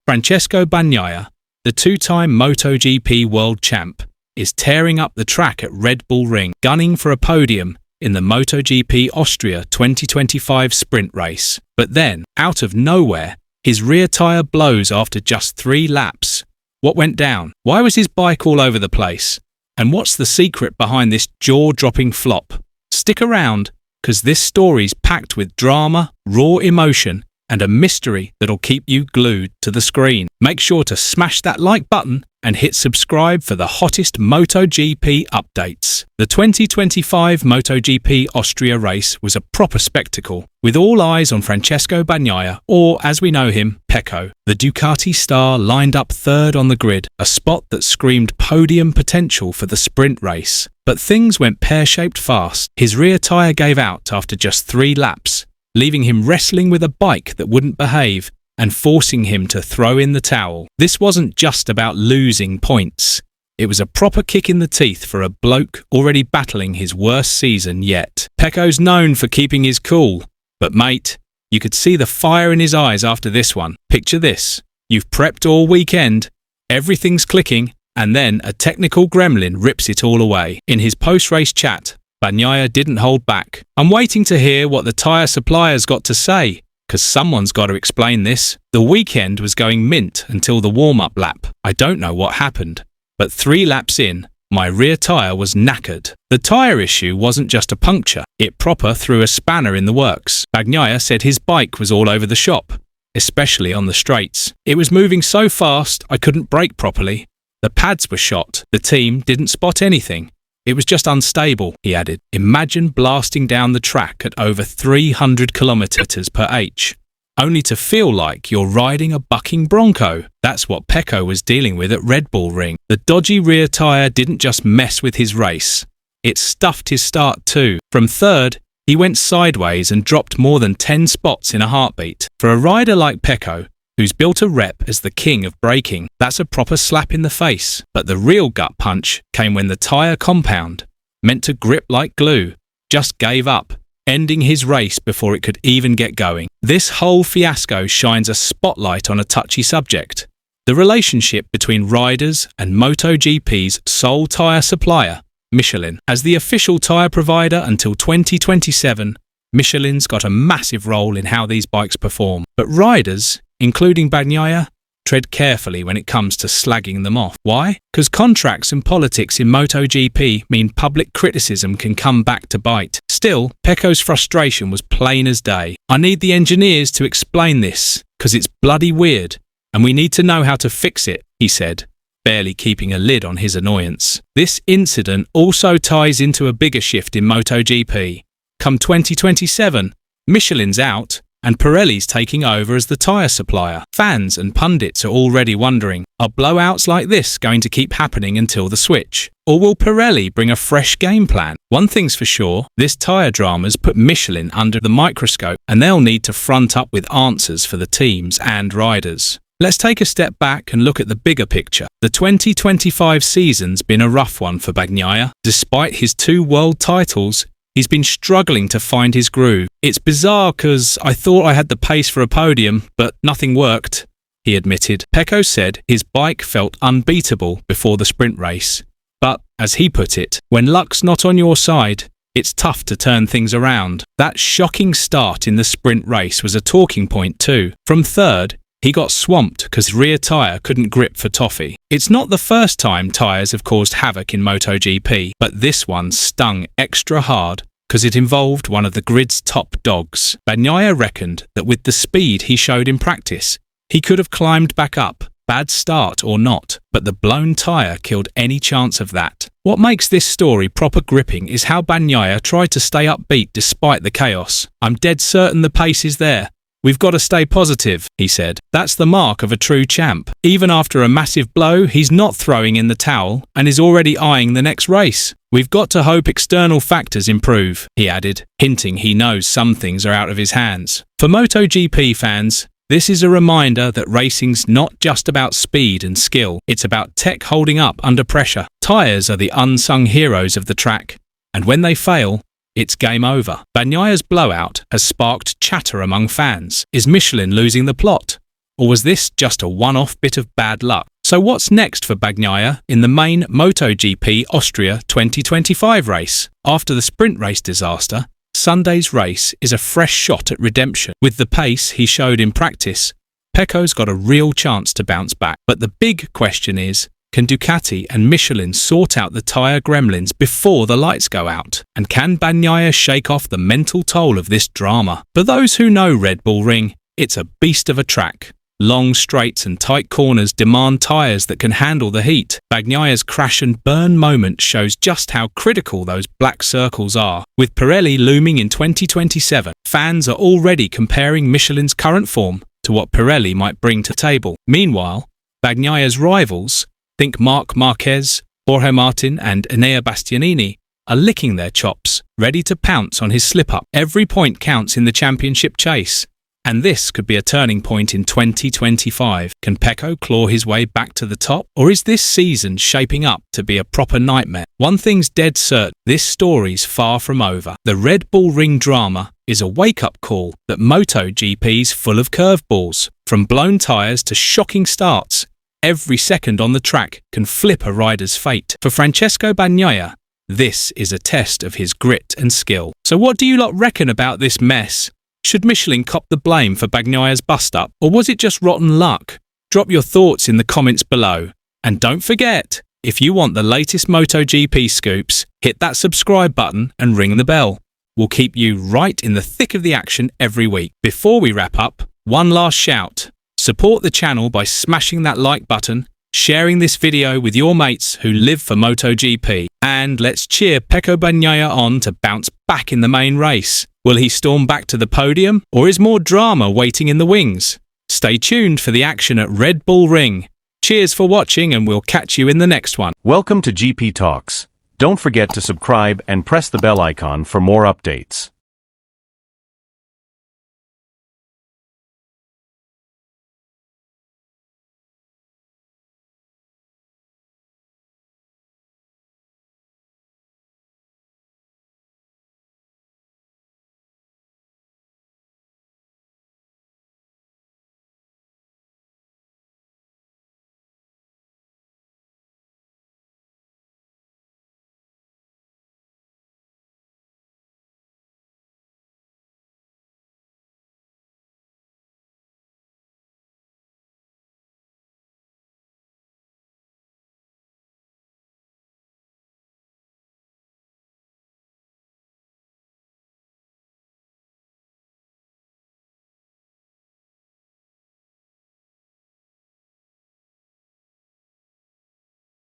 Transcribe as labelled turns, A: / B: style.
A: Francesco Bagnaia, the two-time MotoGP world champ, is tearing up the track at Red Bull Ring, gunning for a podium in the MotoGP Austria 2025 sprint race. But then, out of nowhere, his rear tyre blows after just 3 laps. What went down? Why was his bike all over the place? And what's the secret behind this jaw-dropping flop? Stick around, because this story's packed with drama, raw emotion, and a mystery that'll keep you glued to the screen. Make sure to smash that like button and hit subscribe for the hottest MotoGP updates. The 2025 MotoGP Austria race was a proper spectacle, with all eyes on Francesco Bagnaia, or as we know him, Pecco. The Ducati star lined up third on the grid, a spot that screamed podium potential for the sprint race. But things went pear-shaped fast. His rear tyre gave out after just 3 laps, leaving him wrestling with a bike that wouldn't behave and forcing him to throw in the towel. This wasn't just about losing points. It was a proper kick in the teeth for a bloke already battling his worst season yet. Pecco's known for keeping his cool, but mate, you could see the fire in his eyes after this one. Picture this. You've prepped all weekend, everything's clicking, and then a technical gremlin rips it all away. In his post-race chat, Bagnaia didn't hold back. I'm waiting to hear what the tyre supplier's got to say, because someone's got to explain this. The weekend was going mint until the warm-up lap. I don't know what happened, but 3 laps in, my rear tyre was knackered. The tyre issue wasn't just a puncture, it proper threw a spanner in the works. Bagnaia said his bike was all over the shop, especially on the straights. It was moving so fast I couldn't brake properly. The pads were shot. The team didn't spot anything. It was just unstable, he added. Imagine blasting down the track at over 300 kilometers per h, only to feel like you're riding a bucking bronco. That's what Pecco was dealing with at Red Bull Ring. The dodgy rear tyre didn't just mess with his race, it stuffed his start too. From third, he went sideways and dropped more than 10 spots in a heartbeat. For a rider like Pecco, who's built a rep as the king of braking, that's a proper slap in the face. But the real gut punch came when the tyre compound, meant to grip like glue, just gave up, ending his race before it could even get going. This whole fiasco shines a spotlight on a touchy subject: the relationship between riders and MotoGP's sole tyre supplier, Michelin. As the official tyre provider until 2027, Michelin's got a massive role in how these bikes perform. But riders, including Bagnaia, tread carefully when it comes to slagging them off. Why? Because contracts and politics in MotoGP mean public criticism can come back to bite. Still, Pecco's frustration was plain as day. I need the engineers to explain this, because it's bloody weird, and we need to know how to fix it, he said, barely keeping a lid on his annoyance. This incident also ties into a bigger shift in MotoGP. Come 2027, Michelin's out, and Pirelli's taking over as the tyre supplier. Fans and pundits are already wondering, are blowouts like this going to keep happening until the switch? Or will Pirelli bring a fresh game plan? One thing's for sure, this tyre drama's put Michelin under the microscope, and they'll need to front up with answers for the teams and riders. Let's take a step back and look at the bigger picture. The 2025 season's been a rough one for Bagnaia. Despite his 2 world titles, he's been struggling to find his groove. It's bizarre because I thought I had the pace for a podium, but nothing worked, he admitted. Pecco said his bike felt unbeatable before the sprint race. But, as he put it, when luck's not on your side, it's tough to turn things around. That shocking start in the sprint race was a talking point too. From third, he got swamped because rear tyre couldn't grip for toffee. It's not the first time tyres have caused havoc in MotoGP, but this one stung extra hard because it involved one of the grid's top dogs. Bagnaia reckoned that with the speed he showed in practice, he could have climbed back up, bad start or not, but the blown tyre killed any chance of that. What makes this story proper gripping is how Bagnaia tried to stay upbeat despite the chaos. I'm dead certain the pace is there. We've got to stay positive, he said. That's the mark of a true champ. Even after a massive blow, he's not throwing in the towel and is already eyeing the next race. We've got to hope external factors improve, he added, hinting he knows some things are out of his hands. For MotoGP fans, this is a reminder that racing's not just about speed and skill, it's about tech holding up under pressure. Tyres are the unsung heroes of the track, and when they fail, it's game over. Bagnaia's blowout has sparked chatter among fans. Is Michelin losing the plot? Or was this just a one-off bit of bad luck? So what's next for Bagnaia in the main MotoGP Austria 2025 race? After the sprint race disaster, Sunday's race is a fresh shot at redemption. With the pace he showed in practice, Pecco's got a real chance to bounce back. But the big question is, can Ducati and Michelin sort out the tyre gremlins before the lights go out? And can Bagnaia shake off the mental toll of this drama? For those who know Red Bull Ring, it's a beast of a track. Long straights and tight corners demand tyres that can handle the heat. Bagnaia's crash and burn moment shows just how critical those black circles are. With Pirelli looming in 2027, fans are already comparing Michelin's current form to what Pirelli might bring to the table. Meanwhile, Bagnaia's rivals, think Marc Marquez, Jorge Martin and Enea Bastianini, are licking their chops, ready to pounce on his slip-up. Every point counts in the championship chase. And this could be a turning point in 2025. Can Pecco claw his way back to the top? Or is this season shaping up to be a proper nightmare? One thing's dead certain, this story's far from over. The Red Bull Ring drama is a wake-up call that MotoGP's full of curveballs. From blown tyres to shocking starts, every second on the track can flip a rider's fate. For Francesco Bagnaia, this is a test of his grit and skill. So what do you lot reckon about this mess? Should Michelin cop the blame for Bagnaia's bust-up, or was it just rotten luck? Drop your thoughts in the comments below. And don't forget, if you want the latest MotoGP scoops, hit that subscribe button and ring the bell. We'll keep you right in the thick of the action every week. Before we wrap up, one last shout. Support the channel by smashing that like button, sharing this video with your mates who live for MotoGP, and let's cheer Pecco Bagnaia on to bounce back in the main race. Will he storm back to the podium, or is more drama waiting in the wings? Stay tuned for the action at Red Bull Ring. Cheers for watching, and we'll catch you in the next one.
B: Welcome to GP Talks. Don't forget to subscribe and press the bell icon for more updates.